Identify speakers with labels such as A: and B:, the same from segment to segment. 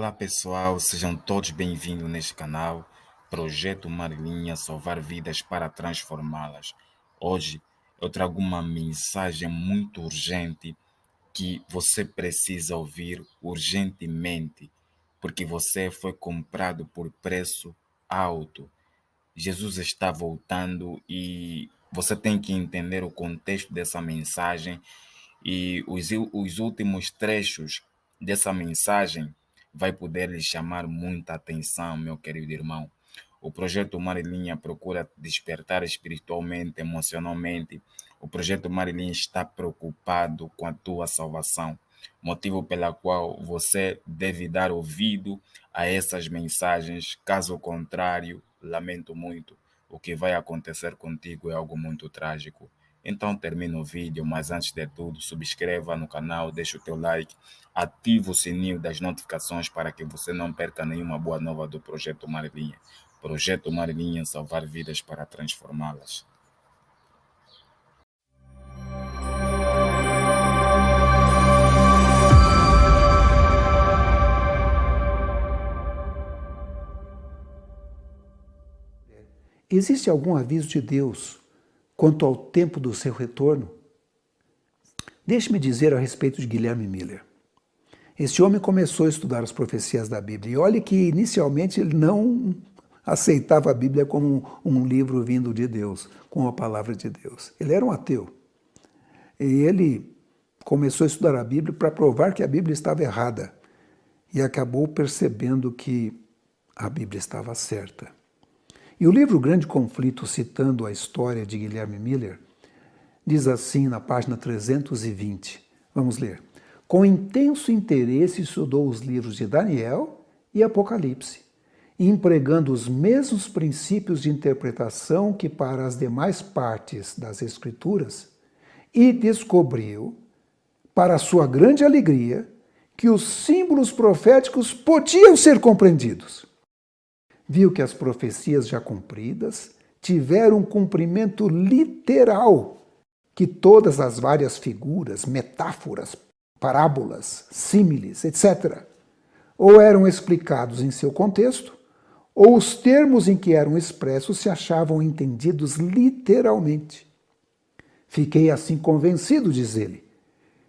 A: Olá pessoal, sejam todos bem-vindos neste canal, Projeto Marilinha Salvar Vidas para Transformá-las. Hoje eu trago uma mensagem muito urgente que você precisa ouvir urgentemente, porque você foi comprado por preço alto. Jesus está voltando e você tem que entender o contexto dessa mensagem e os últimos trechos dessa mensagem vai poder lhe chamar muita atenção, meu querido irmão. O projeto Marilinha procura despertar espiritualmente, emocionalmente. O projeto Marilinha está preocupado com a tua salvação, motivo pela qual você deve dar ouvido a essas mensagens. Caso contrário, lamento muito, o que vai acontecer contigo é algo muito trágico. Então termina o vídeo, mas antes de tudo, subscreva no canal, deixa o teu like, ativa o sininho das notificações para que você não perca nenhuma boa nova do Projeto Marilinha. Projeto Marilinha, salvar vidas para transformá-las.
B: Existe algum aviso de Deus quanto ao tempo do seu retorno? Deixe-me dizer a respeito de Guilherme Miller. Este homem começou a estudar as profecias da Bíblia. E olhe que inicialmente ele não aceitava a Bíblia como um livro vindo de Deus, como a palavra de Deus. Ele era um ateu. E ele começou a estudar a Bíblia para provar que a Bíblia estava errada. E acabou percebendo que a Bíblia estava certa. E o livro Grande Conflito, citando a história de Guilherme Miller, diz assim na página 320. Vamos ler. Com intenso interesse estudou os livros de Daniel e Apocalipse, empregando os mesmos princípios de interpretação que para as demais partes das Escrituras, e descobriu, para sua grande alegria, que os símbolos proféticos podiam ser compreendidos. Viu que as profecias já cumpridas tiveram um cumprimento literal, que todas as várias figuras, metáforas, parábolas, símiles, etc., ou eram explicados em seu contexto, ou os termos em que eram expressos se achavam entendidos literalmente. Fiquei assim convencido, diz ele,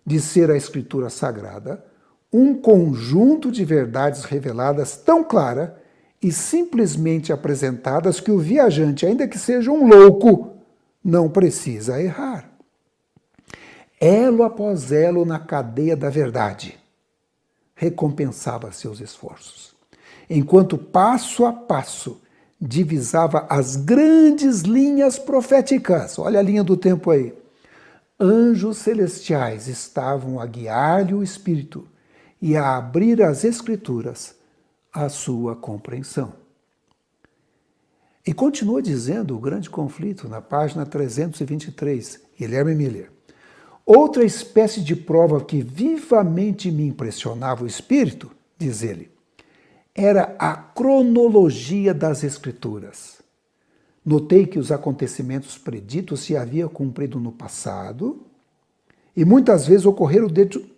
B: de ser a Escritura Sagrada um conjunto de verdades reveladas tão clara e simplesmente apresentadas que o viajante, ainda que seja um louco, não precisa errar. Elo após elo na cadeia da verdade, recompensava seus esforços, enquanto passo a passo divisava as grandes linhas proféticas. Olha a linha do tempo aí. Anjos celestiais estavam a guiar-lhe o espírito e a abrir as Escrituras à sua compreensão. E continua dizendo o Grande Conflito, na página 323, Guilherme Miller. Outra espécie de prova que vivamente me impressionava o espírito, diz ele, era a cronologia das Escrituras. Notei que os acontecimentos preditos se haviam cumprido no passado e muitas vezes ocorreram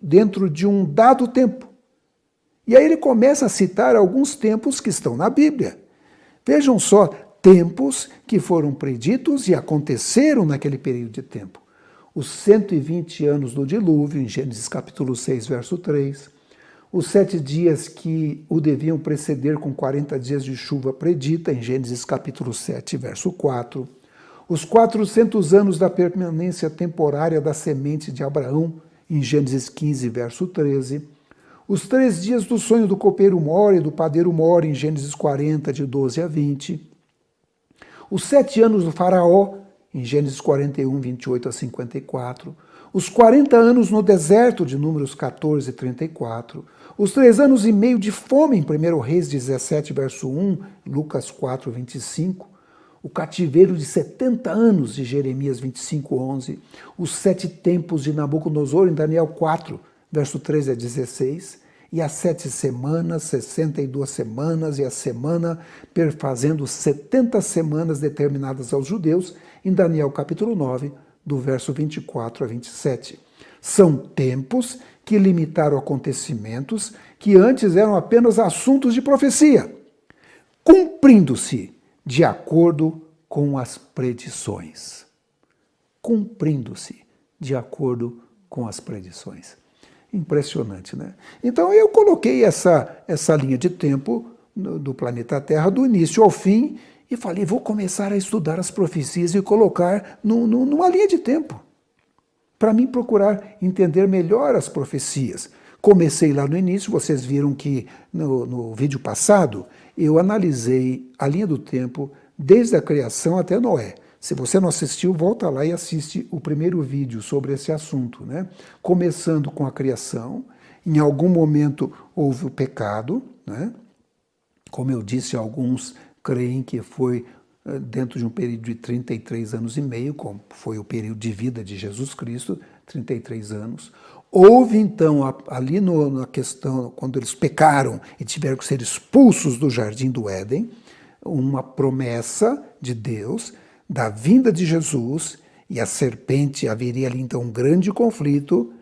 B: dentro de um dado tempo. E aí ele começa a citar alguns tempos que estão na Bíblia. Vejam só, tempos que foram preditos e aconteceram naquele período de tempo. Os 120 anos do dilúvio, em Gênesis capítulo 6, verso 3. Os 7 dias que o deviam preceder com 40 dias de chuva predita, em Gênesis capítulo 7, verso 4. Os 400 anos da permanência temporária da semente de Abraão, em Gênesis 15, verso 13. Os 3 dias do sonho do copeiro mor e do padeiro mor, em Gênesis 40, de 12 a 20. Os 7 anos do faraó, em Gênesis 41, 28 a 54. Os 40 anos no deserto, de Números 14, 34. Os 3 anos e meio de fome, em 1 Reis 17, verso 1, Lucas 4, 25. O cativeiro de 70 anos, de Jeremias 25, 11. Os 7 tempos de Nabucodonosor, em Daniel 4, verso 13 a 16, e as 7 semanas, 62 semanas, e a semana perfazendo 70 semanas determinadas aos judeus, em Daniel capítulo 9, do verso 24 a 27. São tempos que limitaram acontecimentos que antes eram apenas assuntos de profecia, cumprindo-se de acordo com as predições. Cumprindo-se de acordo com as predições. Impressionante, né? Então eu coloquei essa linha de tempo do planeta Terra, do início ao fim, e falei, vou começar a estudar as profecias e colocar numa linha de tempo, para mim procurar entender melhor as profecias. Comecei lá no início, vocês viram que no vídeo passado eu analisei a linha do tempo desde a criação até Noé. Se você não assistiu, volta lá e assiste o primeiro vídeo sobre esse assunto, né? Começando com a criação, em algum momento houve o pecado, né? Como eu disse, alguns creem que foi dentro de um período de 33 anos e meio, como foi o período de vida de Jesus Cristo, 33 anos. Houve então, ali na questão, quando eles pecaram e tiveram que ser expulsos do jardim do Éden, uma promessa de Deus da vinda de Jesus, e a serpente, haveria ali então um grande conflito,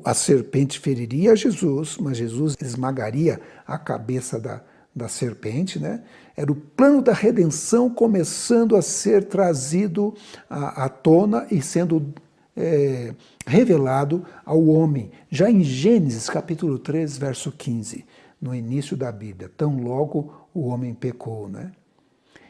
B: a serpente feriria Jesus, mas Jesus esmagaria a cabeça da serpente, né? Era o plano da redenção começando a ser trazido à tona e sendo revelado ao homem, já em Gênesis capítulo 3, verso 15, no início da Bíblia, tão logo o homem pecou, né?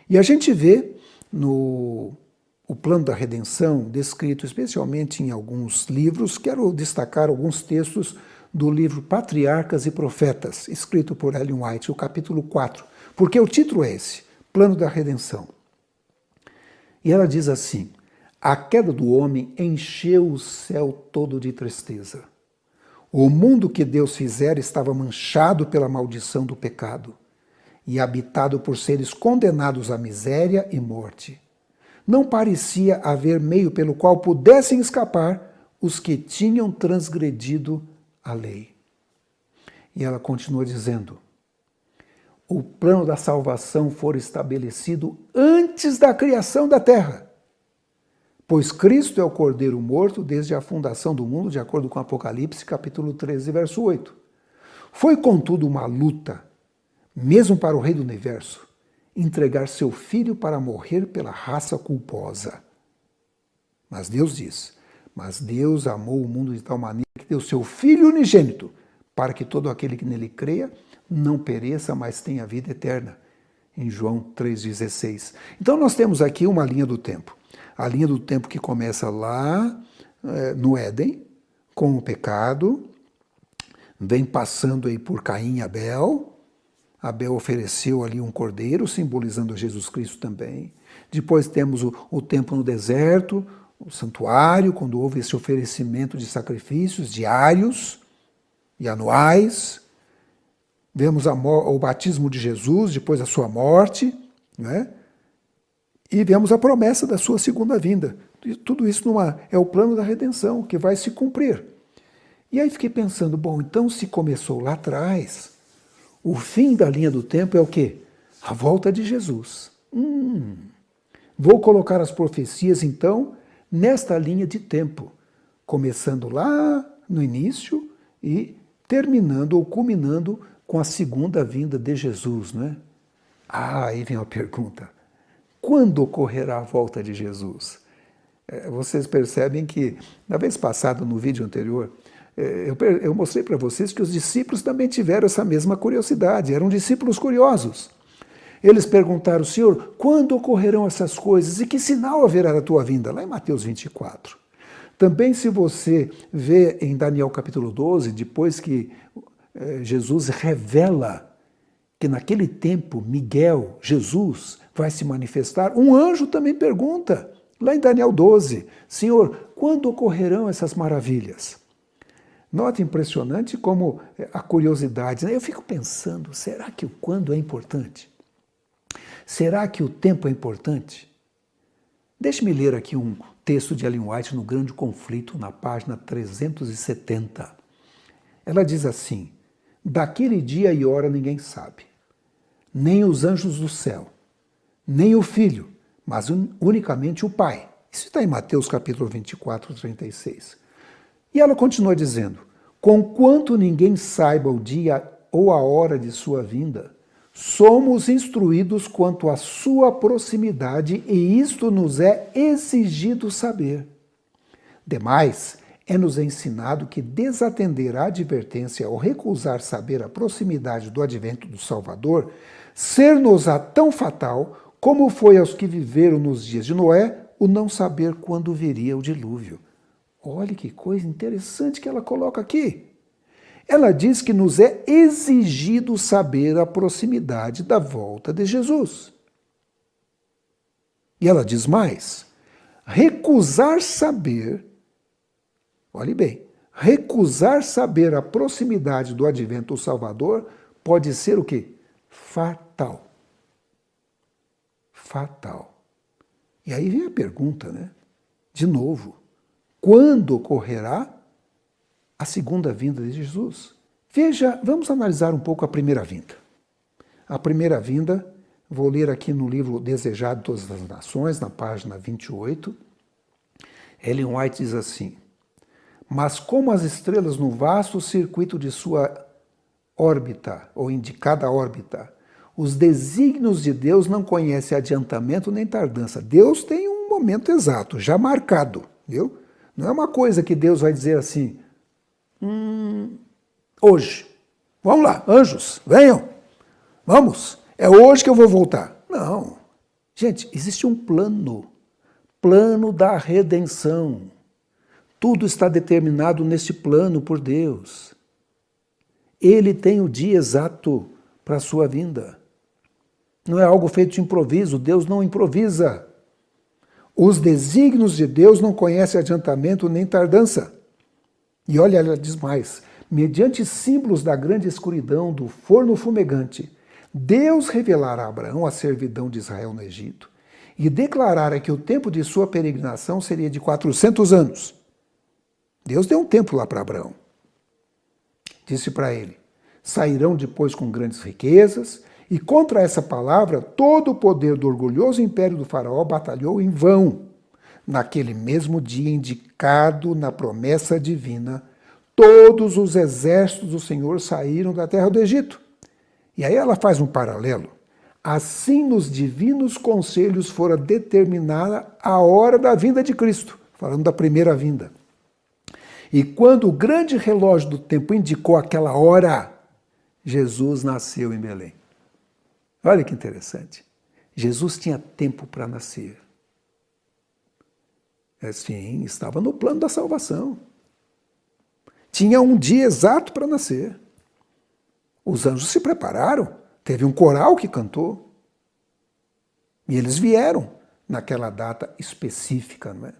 B: E a gente vê o plano da redenção descrito especialmente em alguns livros. Quero destacar alguns textos do livro Patriarcas e Profetas, escrito por Ellen White, o capítulo 4, porque o título é esse, Plano da Redenção. E ela diz assim: a queda do homem encheu o céu todo de tristeza. O mundo que Deus fizera estava manchado pela maldição do pecado e habitado por seres condenados à miséria e morte. Não parecia haver meio pelo qual pudessem escapar os que tinham transgredido a lei. E ela continua dizendo: o plano da salvação foi estabelecido antes da criação da terra, pois Cristo é o Cordeiro morto desde a fundação do mundo, de acordo com Apocalipse, capítulo 13, verso 8. Foi, contudo, uma luta, mesmo para o Rei do Universo, entregar seu filho para morrer pela raça culposa. Mas Deus diz: mas Deus amou o mundo de tal maneira que deu seu Filho unigênito, para que todo aquele que nele creia não pereça, mas tenha vida eterna. Em João 3,16. Então nós temos aqui uma linha do tempo. A linha do tempo que começa lá no Éden, com o pecado, vem passando aí por Caim e Abel. Abel ofereceu ali um cordeiro, simbolizando a Jesus Cristo também. Depois temos o tempo no deserto, o santuário, quando houve esse oferecimento de sacrifícios diários e anuais. Vemos o batismo de Jesus, depois a sua morte, né? E vemos a promessa da sua segunda vinda. E tudo isso é o plano da redenção, que vai se cumprir. E aí fiquei pensando, bom, então se começou lá atrás, o fim da linha do tempo é o quê? A volta de Jesus. Vou colocar as profecias, então, nesta linha de tempo, começando lá no início e terminando ou culminando com a segunda vinda de Jesus, né? Aí vem a pergunta: quando ocorrerá a volta de Jesus? Vocês percebem que, na vez passada, no vídeo anterior, eu mostrei para vocês que os discípulos também tiveram essa mesma curiosidade, eram discípulos curiosos. Eles perguntaram: Senhor, quando ocorrerão essas coisas e que sinal haverá da tua vinda? Lá em Mateus 24. Também, se você vê em Daniel capítulo 12, depois que Jesus revela que naquele tempo Miguel, Jesus, vai se manifestar, um anjo também pergunta, lá em Daniel 12, Senhor, quando ocorrerão essas maravilhas? Nota impressionante como a curiosidade, né? Eu fico pensando, será que o quando é importante? Será que o tempo é importante? Deixe-me ler aqui um texto de Ellen White no Grande Conflito, na página 370. Ela diz assim: daquele dia e hora ninguém sabe, nem os anjos do céu, nem o Filho, mas unicamente o Pai. Isso está em Mateus capítulo 24, 36. E ela continua dizendo: Conquanto ninguém saiba o dia ou a hora de sua vinda, somos instruídos quanto à sua proximidade e isto nos é exigido saber. Demais, é-nos ensinado que desatender à advertência ou recusar saber a proximidade do advento do Salvador, ser-nos-á tão fatal como foi aos que viveram nos dias de Noé o não saber quando viria o dilúvio. Olha que coisa interessante que ela coloca aqui. Ela diz que nos é exigido saber a proximidade da volta de Jesus. E ela diz mais: recusar saber, olhe bem, recusar saber a proximidade do advento do Salvador pode ser o quê? Fatal. Fatal. E aí vem a pergunta, né? De novo, quando ocorrerá a segunda vinda de Jesus? Veja, vamos analisar um pouco a primeira vinda. A primeira vinda, vou ler aqui no livro Desejado de Todas as Nações, na página 28. Ellen White diz assim: mas como as estrelas no vasto circuito de sua órbita, ou indicada órbita, os desígnios de Deus não conhecem adiantamento nem tardança. Deus tem um momento exato, já marcado, viu? Não é uma coisa que Deus vai dizer assim, hoje, vamos lá, anjos, venham, vamos, é hoje que eu vou voltar. Não. Gente, existe um plano da redenção. Tudo está determinado neste plano por Deus. Ele tem o dia exato para a sua vinda. Não é algo feito de improviso, Deus não improvisa. Os desígnios de Deus não conhecem adiantamento nem tardança. E olha, ela diz mais: mediante símbolos da grande escuridão do forno fumegante, Deus revelará a Abraão a servidão de Israel no Egito e declarara que o tempo de sua peregrinação seria de 400 anos. Deus deu um tempo lá para Abraão. Disse para ele: sairão depois com grandes riquezas, e contra essa palavra todo o poder do orgulhoso império do faraó batalhou em vão. Naquele mesmo dia indicado na promessa divina, todos os exércitos do Senhor saíram da terra do Egito. E aí ela faz um paralelo. Assim, nos divinos conselhos fora determinada a hora da vinda de Cristo, falando da primeira vinda. E quando o grande relógio do tempo indicou aquela hora, Jesus nasceu em Belém. Olha que interessante. Jesus tinha tempo para nascer. Sim, estava no plano da salvação. Tinha um dia exato para nascer. Os anjos se prepararam. Teve um coral que cantou. E eles vieram naquela data específica, não é?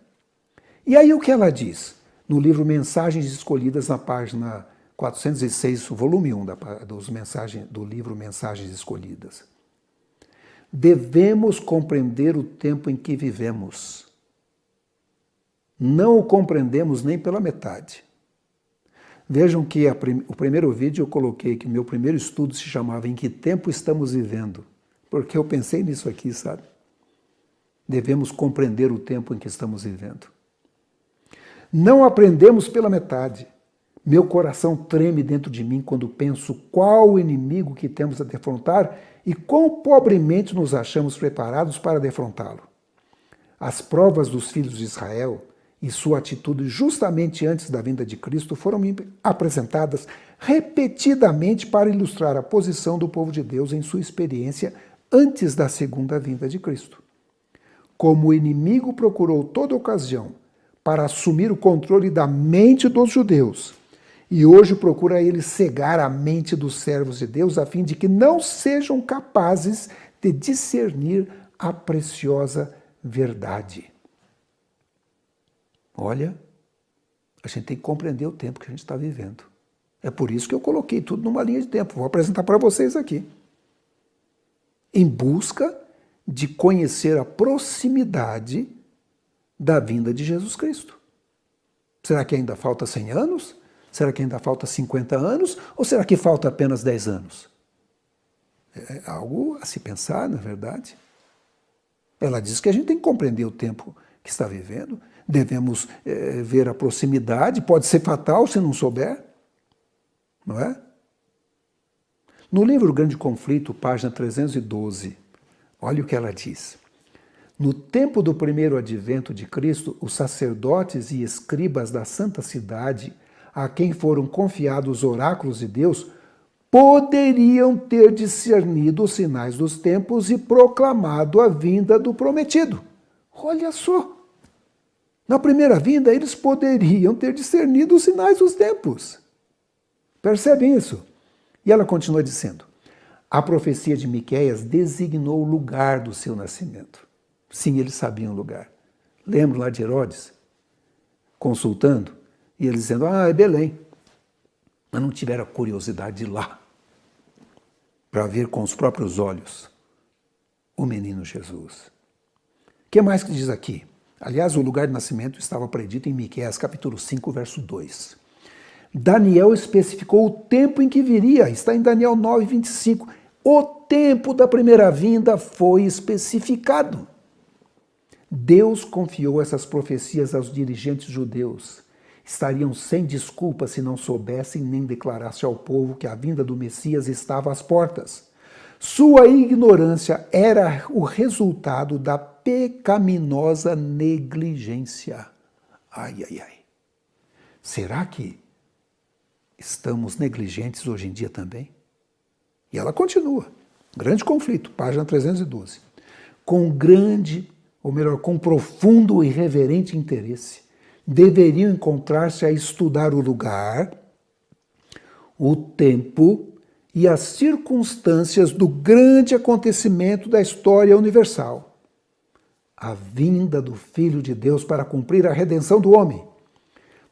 B: E aí o que ela diz? No livro Mensagens Escolhidas, na página 406, volume 1 do livro Mensagens Escolhidas. Devemos compreender o tempo em que vivemos. Não o compreendemos nem pela metade. Vejam que o primeiro vídeo eu coloquei que o meu primeiro estudo se chamava Em que tempo estamos vivendo? Porque eu pensei nisso aqui, sabe? Devemos compreender o tempo em que estamos vivendo. Não aprendemos pela metade. Meu coração treme dentro de mim quando penso qual o inimigo que temos a defrontar e quão pobremente nos achamos preparados para defrontá-lo. As provas dos filhos de Israel e sua atitude justamente antes da vinda de Cristo foram me apresentadas repetidamente para ilustrar a posição do povo de Deus em sua experiência antes da segunda vinda de Cristo. Como o inimigo procurou toda ocasião para assumir o controle da mente dos judeus, e hoje procura ele cegar a mente dos servos de Deus a fim de que não sejam capazes de discernir a preciosa verdade. Olha, a gente tem que compreender o tempo que a gente está vivendo. É por isso que eu coloquei tudo numa linha de tempo. Vou apresentar para vocês aqui. Em busca de conhecer a proximidade da vinda de Jesus Cristo. Será que ainda falta 100 anos? Será que ainda falta 50 anos? Ou será que falta apenas 10 anos? É algo a se pensar, não é verdade? Ela diz que a gente tem que compreender o tempo que está vivendo, devemos ver a proximidade, pode ser fatal se não souber. não é? No livro Grande Conflito, página 312, olha o que ela diz. No tempo do primeiro advento de Cristo, os sacerdotes e escribas da santa cidade, a quem foram confiados os oráculos de Deus, poderiam ter discernido os sinais dos tempos e proclamado a vinda do prometido. Olha só! Na primeira vinda, eles poderiam ter discernido os sinais dos tempos. Percebem isso? E ela continua dizendo, a profecia de Miqueias designou o lugar do seu nascimento. Sim, eles sabiam o lugar. Lembram lá de Herodes? Consultando, e eles dizendo, é Belém. Mas não tiveram a curiosidade de ir lá, para ver com os próprios olhos o menino Jesus. O que mais que diz aqui? Aliás, o lugar de nascimento estava predito em Miqueias, capítulo 5, verso 2. Daniel especificou o tempo em que viria, está em Daniel 9, 25. O tempo da primeira vinda foi especificado. Deus confiou essas profecias aos dirigentes judeus. Estariam sem desculpa se não soubessem nem declarassem ao povo que a vinda do Messias estava às portas. Sua ignorância era o resultado da pecaminosa negligência. Ai, ai, ai. Será que estamos negligentes hoje em dia também? E ela continua. Grande conflito, página 312. Com profundo e reverente interesse, deveriam encontrar-se a estudar o lugar, o tempo e as circunstâncias do grande acontecimento da história universal. A vinda do Filho de Deus para cumprir a redenção do homem.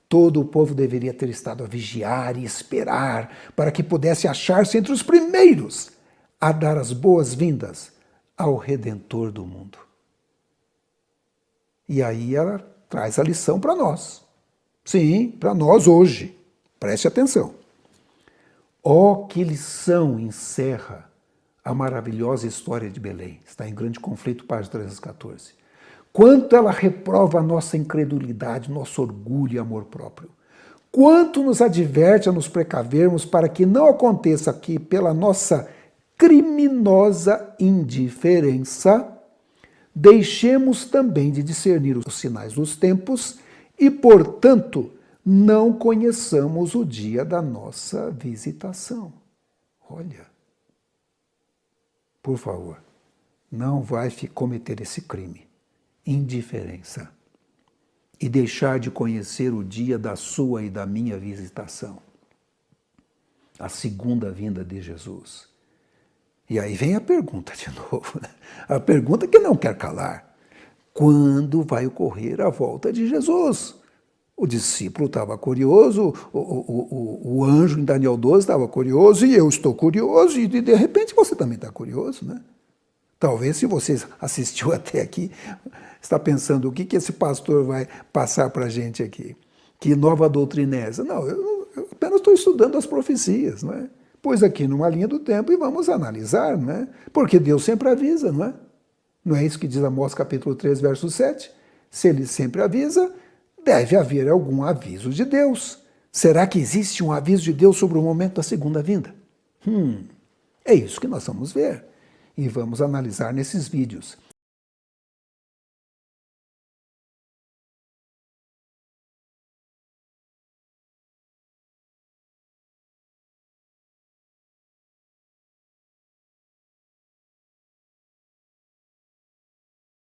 B: Todo o povo deveria ter estado a vigiar e esperar para que pudesse achar-se entre os primeiros a dar as boas-vindas ao Redentor do mundo. E aí ela traz a lição para nós. Sim, para nós hoje. Preste atenção. Oh, que lição encerra a maravilhosa história de Belém. Está em Grande Conflito, página 314. Quanto ela reprova a nossa incredulidade, nosso orgulho e amor próprio. Quanto nos adverte a nos precavermos para que não aconteça que, pela nossa criminosa indiferença, deixemos também de discernir os sinais dos tempos e, portanto, não conheçamos o dia da nossa visitação. Olha, por favor, não vai cometer esse crime, indiferença, e deixar de conhecer o dia da sua e da minha visitação, a segunda vinda de Jesus. E aí vem a pergunta de novo, né? A pergunta que não quer calar. Quando vai ocorrer a volta de Jesus? O discípulo estava curioso, o anjo em Daniel 12 estava curioso, e eu estou curioso, e de repente você também está curioso, né? Talvez, se você assistiu até aqui, está pensando, o que esse pastor vai passar para a gente aqui? Que nova doutrina é essa? Não, eu apenas estou estudando as profecias, não é? Pôs aqui numa linha do tempo e vamos analisar, não é? Porque Deus sempre avisa, não é? Não é isso que diz Amós capítulo 3, verso 7? Se ele sempre avisa, deve haver algum aviso de Deus. Será que existe um aviso de Deus sobre o momento da segunda vinda? É isso que nós vamos ver. E vamos analisar nesses vídeos.